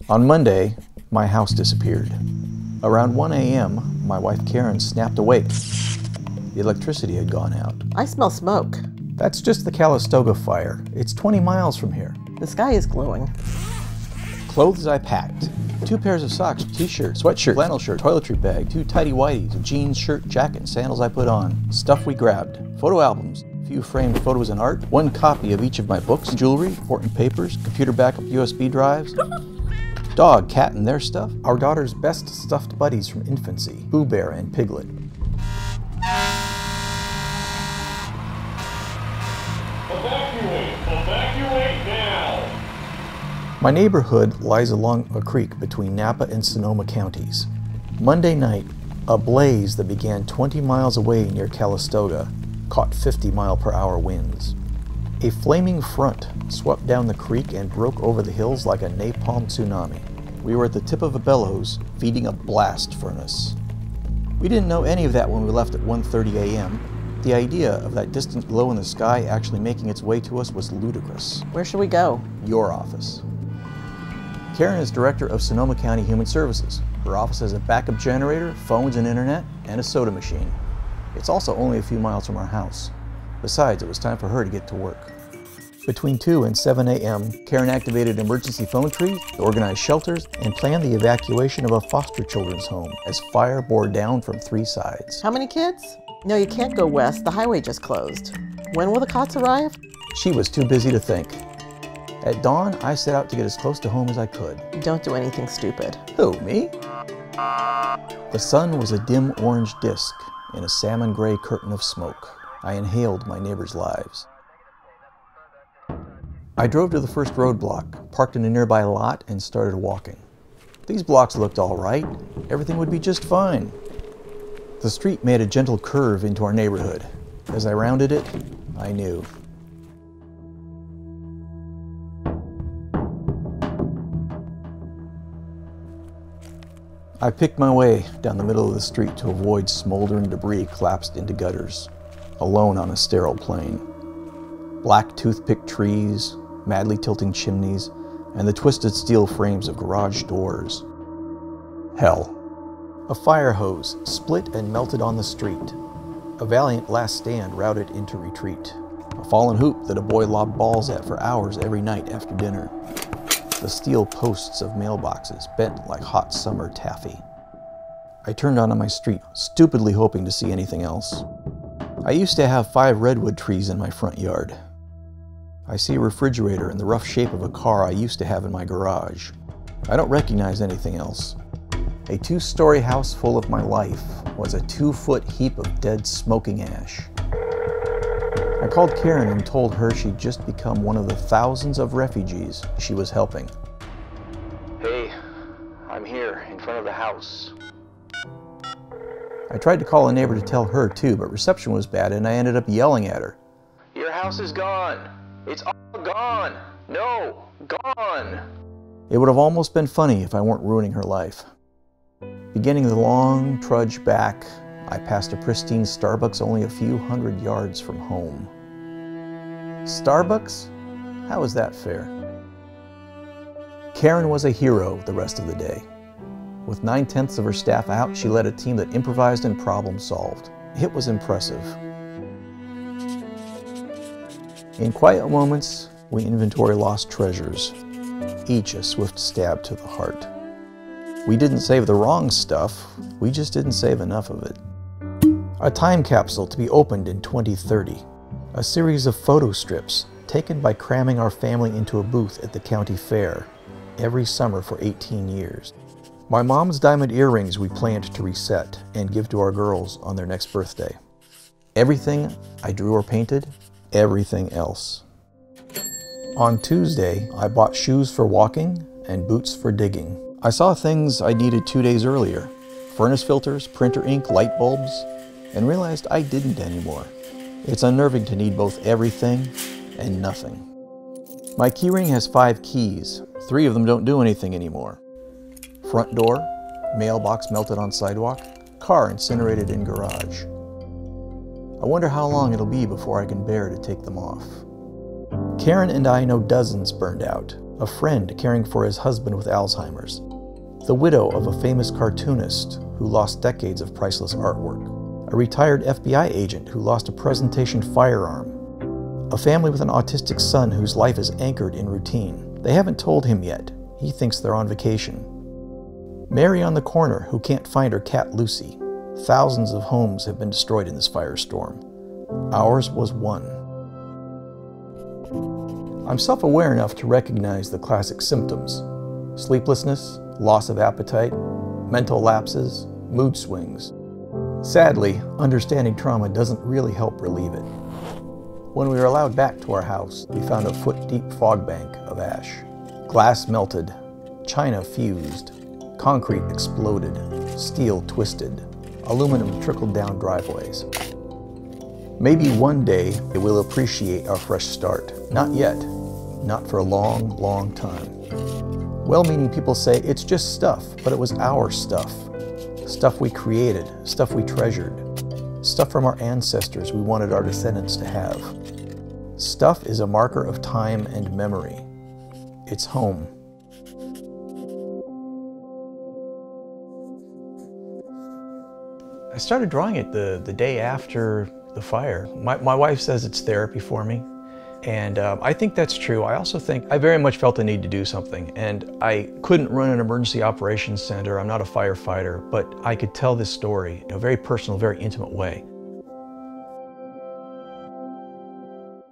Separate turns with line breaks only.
On Monday, my house disappeared. Around 1 a.m., my wife Karen snapped awake. The electricity had gone out.
I smell smoke.
That's just the Calistoga fire. It's 20 miles from here.
The sky is glowing.
Clothes I packed. 2 pairs of socks, t-shirt, sweatshirt, flannel shirt, toiletry bag, 2 tighty-whities, a jeans, shirt, jacket, and sandals I put on. Stuff we grabbed. Photo albums, a few framed photos and art, 1 copy of each of my books, jewelry, important papers, computer backup USB drives, dog, cat, and their stuff, our daughter's best stuffed buddies from infancy, Pooh Bear and Piglet.
Evacuate now!
My neighborhood lies along a creek between Napa and Sonoma counties. Monday night, a blaze that began 20 miles away near Calistoga caught 50-mile-per-hour winds. A flaming front swept down the creek and broke over the hills like a napalm tsunami. We were at the tip of a bellows, feeding a blast furnace. We didn't know any of that when we left at 1:30 a.m. The idea of that distant glow in the sky actually making its way to us was ludicrous.
Where should we go?
Your office. Karen is director of Sonoma County Human Services. Her office has a backup generator, phones and internet, and a soda machine. It's also only a few miles from our house. Besides, it was time for her to get to work. Between 2 and 7 a.m., Karen activated emergency phone trees, organized shelters, and planned the evacuation of a foster children's home as fire bore down from 3 sides.
How many kids? No, you can't go west. The highway just closed. When will the cots arrive?
She was too busy to think. At dawn, I set out to get as close to home as I could.
Don't do anything stupid.
Who, me? The sun was a dim orange disk in a salmon gray curtain of smoke. I inhaled my neighbors' lives. I drove to the first roadblock, parked in a nearby lot, and started walking. These blocks looked all right. Everything would be just fine. The street made a gentle curve into our neighborhood. As I rounded it, I knew. I picked my way down the middle of the street to avoid smoldering debris collapsed into gutters, alone on a sterile plain. Black toothpick trees, madly tilting chimneys, and the twisted steel frames of garage doors. Hell. A fire hose split and melted on the street. A valiant last stand routed into retreat. A fallen hoop that a boy lobbed balls at for hours every night after dinner. The steel posts of mailboxes bent like hot summer taffy. I turned onto my street, stupidly hoping to see anything else. I used to have 5 redwood trees in my front yard. I see a refrigerator in the rough shape of a car I used to have in my garage. I don't recognize anything else. A 2-story house full of my life was a 2-foot heap of dead smoking ash. I called Karen and told her she'd just become one of the thousands of refugees she was helping. Hey, I'm here in front of the house. I tried to call a neighbor to tell her too, but reception was bad and I ended up yelling at her. Your house is gone. It's all gone. No, gone. It would have almost been funny if I weren't ruining her life. Beginning the long trudge back, I passed a pristine Starbucks only a few hundred yards from home. Starbucks? How is that fair? Karen was a hero the rest of the day. With 9/10 of her staff out, she led a team that improvised and problem solved. It was impressive. In quiet moments, we inventory lost treasures, each a swift stab to the heart. We didn't save the wrong stuff, we just didn't save enough of it. A time capsule to be opened in 2030. A series of photo strips taken by cramming our family into a booth at the county fair every summer for 18 years. My mom's diamond earrings we planned to reset and give to our girls on their next birthday. Everything I drew or painted, everything else. On Tuesday, I bought shoes for walking and boots for digging. I saw things I needed 2 days earlier, furnace filters, printer ink, light bulbs, and realized I didn't anymore. It's unnerving to need both everything and nothing. My keyring has 5 keys. 3 of them don't do anything anymore. Front door, mailbox melted on sidewalk, car incinerated in garage. I wonder how long it'll be before I can bear to take them off. Karen and I know dozens burned out. a friend caring for his husband with Alzheimer's, the widow of a famous cartoonist who lost decades of priceless artwork, a retired FBI agent who lost a presentation firearm, a family with an autistic son whose life is anchored in routine. They haven't told him yet. He thinks they're on vacation. Mary on the corner who can't find her cat Lucy. Thousands of homes have been destroyed in this firestorm. Ours was one. I'm self-aware enough to recognize the classic symptoms: sleeplessness, loss of appetite, mental lapses, mood swings. Sadly, understanding trauma doesn't really help relieve it. When we were allowed back to our house, we found a foot-deep fog bank of ash. Glass melted, china fused, concrete exploded, steel twisted, aluminum trickled down driveways. Maybe one day we'll appreciate our fresh start. Not yet. Not for a long, long time. Well-meaning people say it's just stuff, but it was our stuff. Stuff we created, stuff we treasured, stuff from our ancestors we wanted our descendants to have. Stuff is a marker of time and memory. It's home. I started drawing it the day after the fire. My wife says it's therapy for me, and I think that's true. I also think I very much felt the need to do something, and I couldn't run an emergency operations center. I'm not a firefighter, but I could tell this story in a very personal, very intimate way.